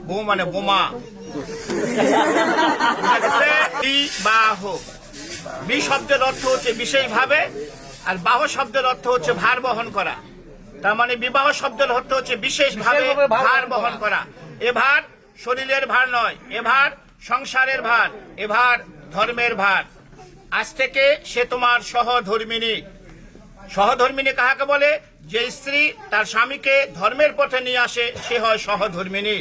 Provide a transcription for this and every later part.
বউ মানে বোমা। বিবাহ, বি শব্দের অর্থ হচ্ছে বিশেষভাবে, আর বাহ শব্দের অর্থ হচ্ছে ভার বহন করা। তার মানে বিবাহ শব্দের অর্থ হচ্ছে বিশেষভাবে ভার বহন করা। এ ভার শরীরের ভার নয়, এ ভার সংসারের ভার, এ ভার ধর্মের ভার। আজ থেকে সে তোমার সহধর্মিনী। সহধর্মিনী কাহাকে বলে? যে স্ত্রী তার স্বামীকে ধর্মের পথে নিয়ে আসে সে হয় সহধর্মিনী।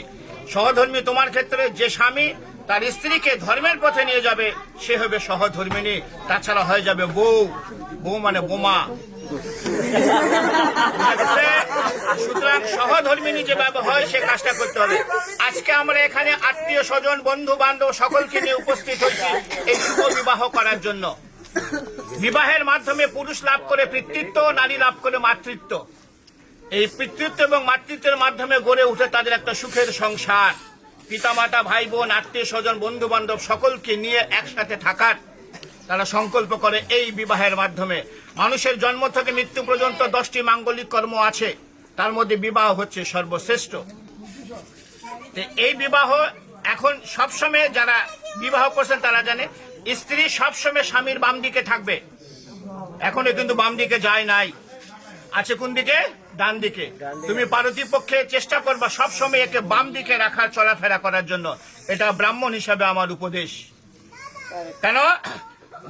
সহধর্মী তোমার ক্ষেত্রে যে স্বামী তার স্ত্রীকে ধর্মের পথে নিয়ে যাবে সে হবে সহধর্মিনী। তাছাড়া হয়ে যাবে বউ, বউ মানে বোমা। সুতরাং সহধর্মিনী যেভাবে হয় সে কাজটা করতে হবে। আজকে আমরা এখানে আত্মীয় স্বজন বন্ধু বান্ধব সকলকে নিয়ে উপস্থিত হয়েছি এই শুভ বিবাহ করার জন্য। বিবাহের মাধ্যমে পুরুষ লাভ করে পিতৃত্ব, নারী লাভ করে মাতৃত্ব। এই পিতৃত্ব এবং মাতৃত্বের মাধ্যমে গড়ে উঠে তাদের একটা সুখের সংসার। পিতামাতা, ভাই বোন, আত্মীয় স্বজন, বন্ধু বান্ধব সকলকে নিয়ে একসাথে থাকার তারা সংকল্প করে এই বিবাহের মাধ্যমে। মানুষের জন্ম থেকে মৃত্যু পর্যন্ত 10টি মাঙ্গলিক কর্ম আছে, তার মধ্যে বিবাহ হচ্ছে সর্বশ্রেষ্ঠ। এই বিবাহ এখন সবসময় যারা বিবাহ করছেন তারা জানে স্ত্রী সবসময় স্বামীর বাম দিকে থাকবে। এখনো কিন্তু বাম দিকে যায় নাই, আছে কোন দিকে? ডান দিকে। তুমি পারতিপক্ষে চেষ্টা করবা সবসময় একে বাম দিকে রাখার, চলাফেরা করার জন্য। এটা ব্রাহ্মণ হিসাবে আমার উপদেশ। কেন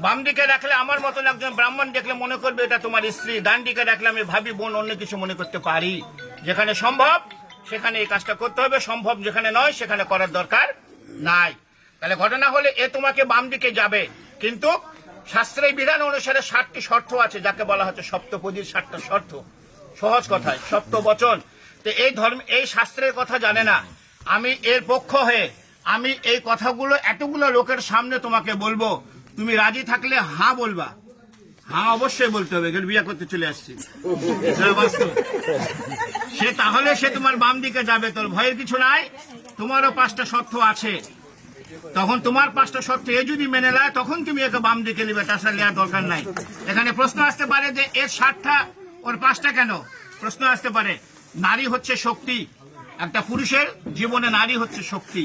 বাম দিকে রাখলে আমার মতন একজন ব্রাহ্মণ দেখলে মনে করবে এটা তোমার স্ত্রী। ডান দিকে রাখলে আমি ভাবি বোন, অন্য কিছু মনে করতে পারি। যেখানে সম্ভব সেখানে এই কাজটা করতে হবে, সম্ভব যেখানে নয় সেখানে করার দরকার নাই। তাহলে ঘটনা হলে এ তোমাকে বাম দিকে যাবে, কিন্তু শাস্ত্রের বিধান অনুসারে 7টি শর্ত আছে, যাকে বলা হচ্ছে সপ্তপদীর 7টা শর্ত। সহজ কথায় সপ্তবচন। তো এই ধর্ম, এই শাস্ত্রের কথা জানে না। আমি এর পক্ষ হয়ে আমি এই কথাগুলো এতগুলো লোকের সামনে তোমাকে বলবো। তুমি রাজি থাকলে হ্যাঁ বলবা। হ্যাঁ অবশ্যই বলতে হবে, বিয়ে করতে চলে আসছি সে, তাহলে সে তোমার বাম দিকে যাবে। তোর ভয়ের কিছু নাই, তোমারও 5টা শর্ত আছে। তখন তোমার 5টা শর্ত এ যদি মেনে নেয় তখন তুমি একে বাম দিকে নিবে, তাছাড়া নেওয়ার দরকার নাই। এখানে প্রশ্ন আসতে পারে যে এর 7টা ওর 5টা কেন? প্রশ্ন আসতে পারে। নারী হচ্ছে শক্তি। একটা পুরুষের জীবনে নারী হচ্ছে শক্তি।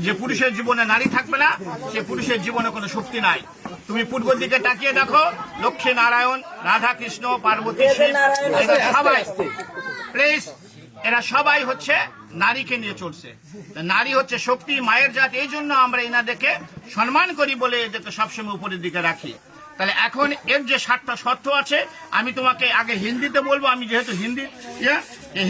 যে পুরুষের জীবনে নারী থাকবে না সে পুরুষের জীবনে কোনো শক্তি নাই। তুমি পূর্ব দিকে তাকিয়ে দেখো, লক্ষ্মী নারায়ণ, রাধা কৃষ্ণ, পার্বতী, সবাই প্লিজ এরা সবাই হচ্ছে নারীকে নিয়ে চলছে। নারী হচ্ছে শক্তি, মায়ের জাত। এই জন্য আমরা এনাদেরকে সম্মান করি বলে এদেরকে সবসময় উপরের দিকে রাখি। তাহলে এখন এর যে 7টা শর্ত আছে আমি তোমাকে আগে হিন্দিতে বলবো, আমি যেহেতু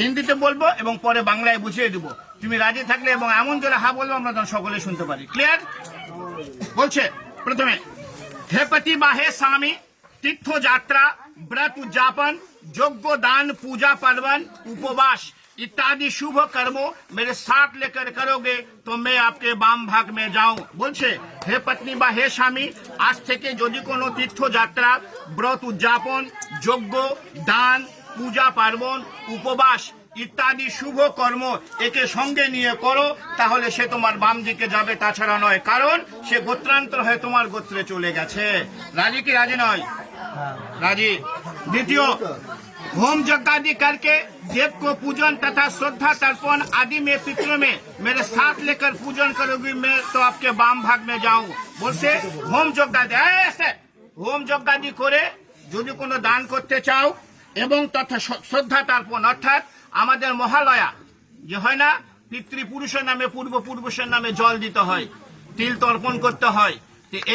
হিন্দিতে বলবো এবং পরে বাংলায় বুঝিয়ে দেবো। তুমি রাজি থাকলে এবং এমন জোরে হা বলবো আমরা তখন সকলে শুনতে পারি। ক্লিয়ার? বলছে প্রথমে, হে পতি বা হে স্বামী, তীর্থ যাত্রা, व्रत उद्यापन, यज्ञ दान, पूजा पर्वन, उपवास इत्यादि शुभ कर्मों मेरे साथ लेकर करोगे तो मैं आपके बाम भाग में जाऊं। বলছে হে পত্নী বা হে স্বামী, আজ থেকে যদি কোনো তীর্থযাত্রা, ব্রত উদযাপন, যজ্ঞ দান, পূজা পার্বণ, উপবাস ইত্যাদি শুভ কর্ম একে সঙ্গে নিয়ে করো, তাহলে সে তোমার বাম দিকে যাবে, তাছাড়া নয়। কারণ সে গোত্রান্তর হয়ে তোমার গোত্রে চলে গেছে। রাজি কি রাজি নয়? राजी। द्वितीय, होम यज्ञ आदि करके देव को पूजन तथा श्रद्धा तर्पण आदि में पितरों में मेरे साथ लेकर पूजन करोगी, मैं तो आपके बाम भाग में जाऊं। बोलते होम यज्ञ आदि, ऐसे होम यज्ञ आदि करे যদি কোনো দান করতে চাও এবং তথা শ্রদ্ধা তর্পণ, অর্থাৎ আমাদের মহালয়া যে হয় না, পিতৃপুরুষের নামে পূর্বপুরুষের নামে জল দিতে হয়, তিল তর্পণ করতে হয়।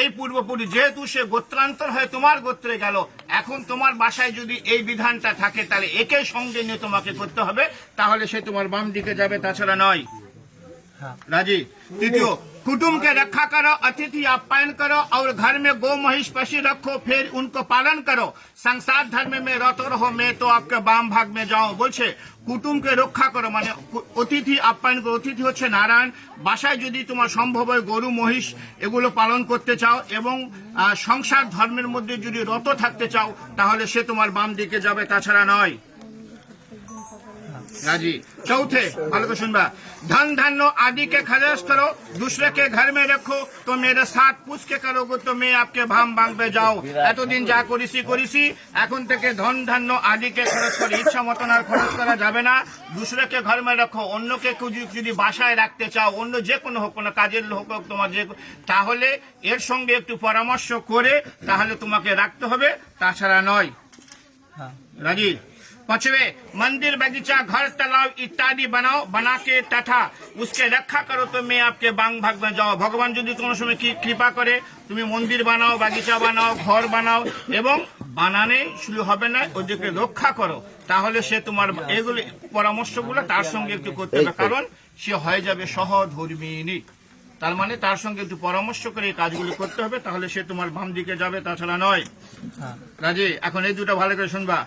এই পূর্বপুরুষ যেহেতু সে গোত্রান্তর হয়ে তোমার গোত্রে গেল, এখন তোমার বাসায় যদি এই বিধানটা থাকে তাহলে একে সঙ্গে নিয়ে তোমাকে করতে হবে, তাহলে সে তোমার বাম দিকে যাবে, তাছাড়া নয়। राजी। तृतीय, कुटुंब के रखा करो, अतिथि आप्यायन करो और घर में गौ महिष पशु रखो, फिर उनको पालन करो। संसार धर्म में रत रहो, मैं तो आपके बाम भाग में जाऊं। बोलছে কুটুমকে রক্ষা করো, মানে অতিথি আপ্যায়ন করো। অতিথি হচ্ছে নারায়ণ। বাসায় যদি তোমার সম্ভব হয় গরু মহিষ এগুলো পালন করতে চাও এবং সংসার ধর্মের মধ্যে যদি রত থাকতে চাও, তাহলে সে তোমার বাম দিকে যাবে, তাছাড়া নয়। राजी। चौथे ভালো করে শুনবা, धन धान्य आदि के खर्च करो, दूसरे के घर में रखो, तो मेरे साथ पूछ के करोगे तो मैं आपके भाम भाঙবে যাও। এতদিন যা করেছি এখন থেকে ধন ধান্য আদিকে খরচ করে ইচ্ছা মতন আর খরচ করা যাবে না। দুসরেকে ঘর মে রাখো, অন্যকে যদি বাসায় রাখতে চাও, অন্য যে কোনো হোক, কোনো কাজের লোক হোক তোমার, যে তাহলে এর সঙ্গে একটু পরামর্শ করে তাহলে তোমাকে রাখতে হবে, তাছাড়া নয়। রাজি। पांचवे, मंदिर बगीचा घर तालाब इत्यादि बनाओ, बना के तथा उसके रक्षा करो तो मैं आपके बांग भाग में जाओ। भगवान যদি কোনো সময় কৃপা করে তুমি মন্দির বানাও, বাগিচা বানাও, ঘর বানাও এবং বানানে শুরু হবে না, ওদেরকে রক্ষা করো, তাহলে সে তোমার এগুলি পরামর্শগুলো তার সঙ্গে একটু করতে হবে, কারণ সে হয়ে যাবে সহধর্মিণী। তার মানে তার সঙ্গে একটু পরামর্শ করে এই কাজগুলি করতে হবে, তাহলে সে তোমার বাম দিকে যাবে, তাছাড়া নয়। রাজি। এখন এই দুটো ভালো করে শুনবা।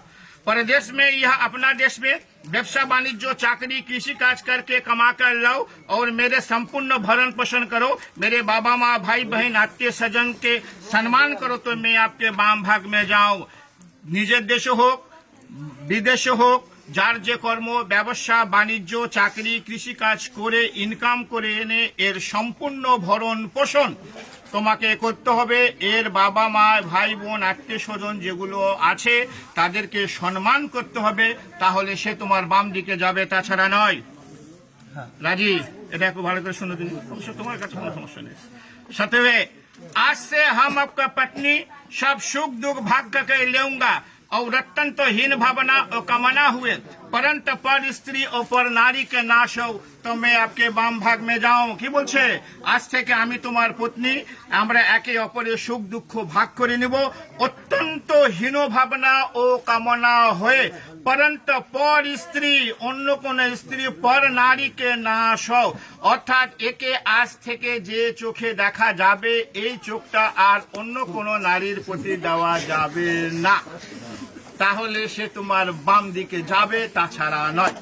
परदेश में यह अपना देश में व्यवसाय वाणिज्य चाकरी कृषि काज करके कमा कर लाओ और मेरे संपूर्ण भरण पोषण करो, मेरे बाबा माँ भाई बहन आत्मीय सज्जन के सम्मान करो तो मैं आपके बाम भाग में जाऊं। निजेर देश होक विदेश होक, যার যে কর্ম ব্যবসা বাণিজ্য চাকরি কৃষি কাজ করে ইনকাম করে এনে এর সম্পূর্ণ ভরণ পোষণ তোমাকে করতে হবে। এর বাবা মা ভাই বোন আত্মীয় স্বজন যেগুলো আছে তাদেরকে সম্মান করতে হবে, তাহলে সে তোমার বাম দিকে যাবে, তাছাড়া নয়। রাজি। এটা একটু ভালো করে শুনে দিন, অবশ্য তোমার কাছে কোনো সমস্যা নেই। সাথে, आज से हम आपका पत्नी सब सुख दुख भाग करके लेऊंगा और रत्न तो हीन भावना और कामना हुए, परंतु पर स्त्री और पर नारी के नाश हो तो मैं आपके बाम भाग में जाऊं। কি বলছে? আজ থেকে আমি তোমার পত্নী, আমরা একে অপরের সুখ দুঃখ ভাগ করে নিব, অত্যন্ত হীন ভাবনা ও কামনা হয়ে, परंतु पर स्त्री অন্য কোন স্ত্রী পর নারীকে নাশ হও, অর্থাৎ একে আজ থেকে যে চোখে দেখা যাবে এই চোখটা আর অন্য কোন নারীর প্রতি দেওয়া যাবে না, তাহলে সে তোমার বাম দিকে যাবে, তাছাড়া নয়।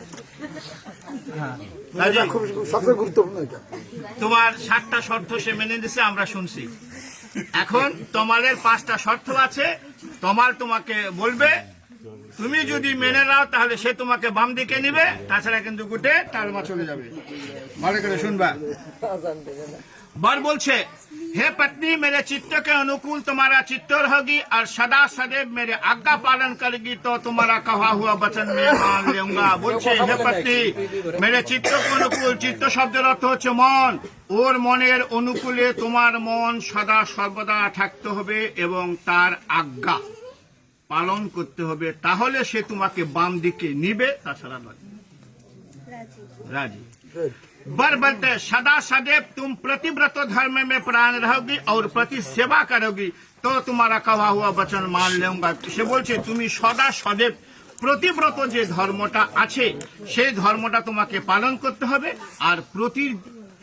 সবচেয়ে গুরুত্বপূর্ণ এটা। তোমার 7টা শর্ত সে মেনে নিছে, আমরা শুনছি। এখন তোমাদের 5টা শর্ত আছে, তোমাকে বলবে, তুমি যদি মেনে নাও তাহলে সে তোমাকে বাম দিকে নিবে, তাছাড়া কিন্তু গুটে টালমা চলে যাবে। ভালো করে শুনবা। बर बोलছে, हे पत्नी मेरे चित्त के अनुकूल तुम्हारा चित्त रहेगी और सदा सदैव मेरे आज्ञा पालन करेगी तो तुम्हारा कहा हुआ वचन में मान लूंगा। बोलছে, हे पत्नी मेरे चित्त के अनुकूल, चित्त শব্দের অর্থ হচ্ছে মন, ওর মনের অনুকূলে তোমার মন সদা সর্বদা থাকতে হবে এবং তার আজ্ঞা পালন করতে হবে, তাহলে সে তোমাকে বাম দিকে নিবে, তাছাড়া নয়। রাজি। बर बोलते, सदा सदैव तुम प्रतिव्रत धर्म में प्राण रहोगी और प्रति सेवा करोगी तो तुम्हारा कहा हुआ वचन मान लूंगा। সে বলছে তুমি সদা সदैव প্রতিব্রত যে ধর্মটা আছে সেই ধর্মটা তোমাকে পালন করতে হবে, আর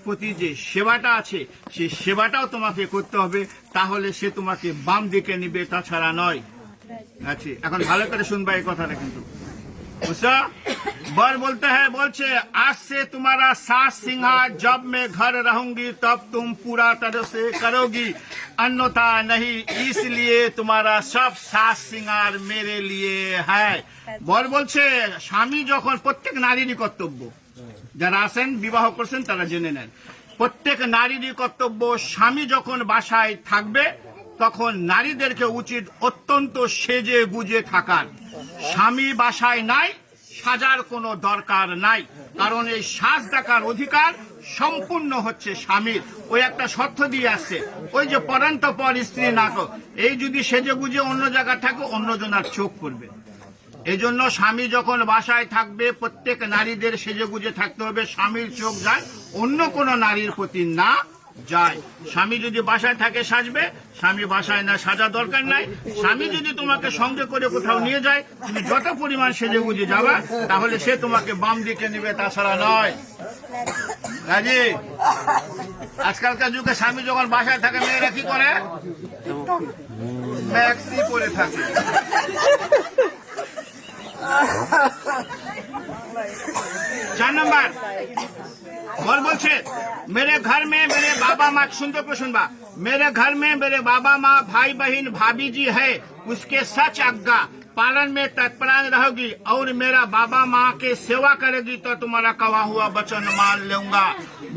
প্রতি যে সেবাটা আছে সেই সেবাটাও তোমাকে করতে হবে, তাহলে সে তোমাকে বাম দিকে নিবে, তাছাড়া নয়। আচ্ছা, এখন ভালো করে শুনবা এই কথাটা কিন্তু। বুঝছো? बर बोलते हैं, बोलছে, आज से तुम्हारा सास सिंहार जब मैं घर रहूंगी तब तुम पूरा तरह से करोगी, अन्यथा नहीं, इसलिए तुम्हारा सब सास सिंगार मेरे लिए है। बर বলছে, স্বামী যখন, প্রত্যেক নারীরই কর্তব্য, যারা আছেন বিবাহ করছেন তারা জেনে নেন, প্রত্যেক নারীরই কর্তব্য, স্বামী যখন বাসায় থাকবে তখন নারীদেরকে উচিত অত্যন্ত সেজে গুজে থাকার। স্বামী বাসায় নাই, সাজার কোনো দরকার নাই, কারণ এই সাজ দেখার অধিকার সম্পূর্ণ হচ্ছে স্বামীর। ওই একটা শর্ত দিয়ে আসছে, ওই যে পরান্ত পর স্ত্রী না কর, এই যদি সেজে গুজে অন্য জায়গায় থাকে অন্যজনের চোখ পড়বে। এই জন্য স্বামী যখন বাসায় থাকবে প্রত্যেক নারীদের সেজে গুজে থাকতে হবে, স্বামীর চোখ যায় অন্য কোনো নারীর প্রতি না যায়। স্বামী যদি বাসায় থাকে সাজবে, স্বামী বাসায় না সাজা দরকার নাই। স্বামী যদি তোমাকে সঙ্গে করে কোথাও নিয়ে যায়, তুমি যত পরিমাণ সেজে গুজে যাবা তাহলে সে তোমাকে বাম দিকে নেবে, তাছাড়া নয়। রাজি। আজকালকার যুগে স্বামী যখন বাসায় থাকে মেয়েরা কি করে? ম্যাক্সি পরে থাকে। 4 नंबर और बोलছে, मेरे घर में मेरे बाबा माँ, सुनते को सुनबा, मेरे घर में मेरे बाबा माँ भाई बहन भाभी जी है, उसके सच आज्ञा पालन में तत्परायण रहोगी और मेरा बाबा माँ के सेवा करेगी तो तुम्हारा कहा हुआ वचन मान लूंगा।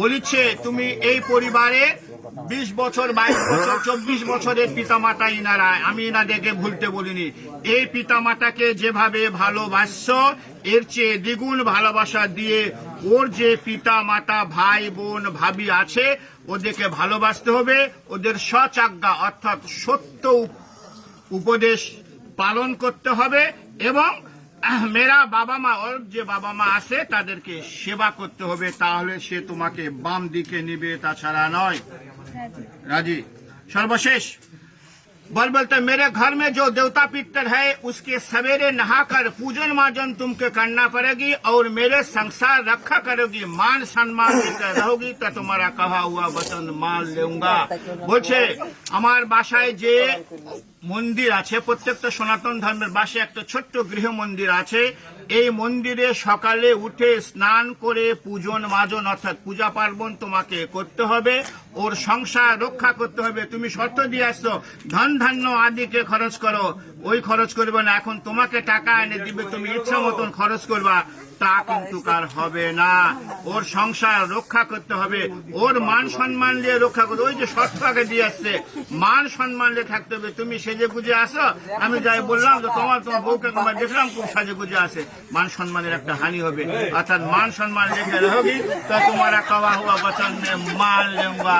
বলিছে তুমি এই পরিবারে 20 বছর 22 বছর 24 বছরের পিতামাতা ইনারা, আমি ইনাদেরকে ভুলতে বলিনি। এই পিতামাতাকে যেভাবে ভালোবাসছো এর চেয়ে দ্বিগুণ ভালোবাসা দিয়ে ওর যে পিতা মাতা ভাই বোন ভাবি আছে ওদেরকে ভালোবাসতে হবে, ওদের সচাজ্ঞা অর্থাৎ সত্য উপদেশ পালন করতে হবে এবং মেরা বাবা মা ওর যে বাবা মা আছে তাদেরকে সেবা করতে হবে, তাহলে সে তোমাকে বাম দিকে নিবে, তাছাড়া নয়। রাজি। সর্বশেষ बोलते मेरे घर में जो देवता पितर है उसके सवेरे नहाकर पूजन मार्जन तुमको करना पड़ेगी और मेरे संसार रखा करोगी, मान सम्मान देकर रहोगी तो तुम्हारा कहा हुआ वचन मान लूंगा। বলছে আমার বাসায় যে মন্দির আছে, প্রত্যেকটা সনাতন ধর্মের বাসায় একটা ছোট্ট গৃহ মন্দির আছে, এই মন্দিরে সকালে উঠে স্নান করে পূজন মাজন অর্থাৎ পূজা পার্বণ তোমাকে করতে হবে, ওর সংসার রক্ষা করতে হবে। তুমি শর্ত দিয়ে আসছো ধন ধান্য আদিকে খরচ করো, ওই খরচ করবে না, এখন তোমাকে টাকা এনে দিবে, তুমি ইচ্ছা মতন খরচ করবা, তা কিন্তু কার হবে না। ওর সংসার রক্ষা করতে হবে, ওর মান সম্মান দিয়ে রক্ষা করতে, ওই যে শর্ত আগে দিয়ে আসছে মান সম্মান দিয়ে থাকতে হবে। তুমি সেজে গুজে আসো, আমি যাই বললাম তো তোমার বউকে তোমার দেখলাম খুব সাজে গুজে আসে, মান সম্মানের একটা হানি হবে। অর্থাৎ মান সম্মান রেখে রहोगी তো তোমার কওয়া হুয়া বচন মে মান লूंगा।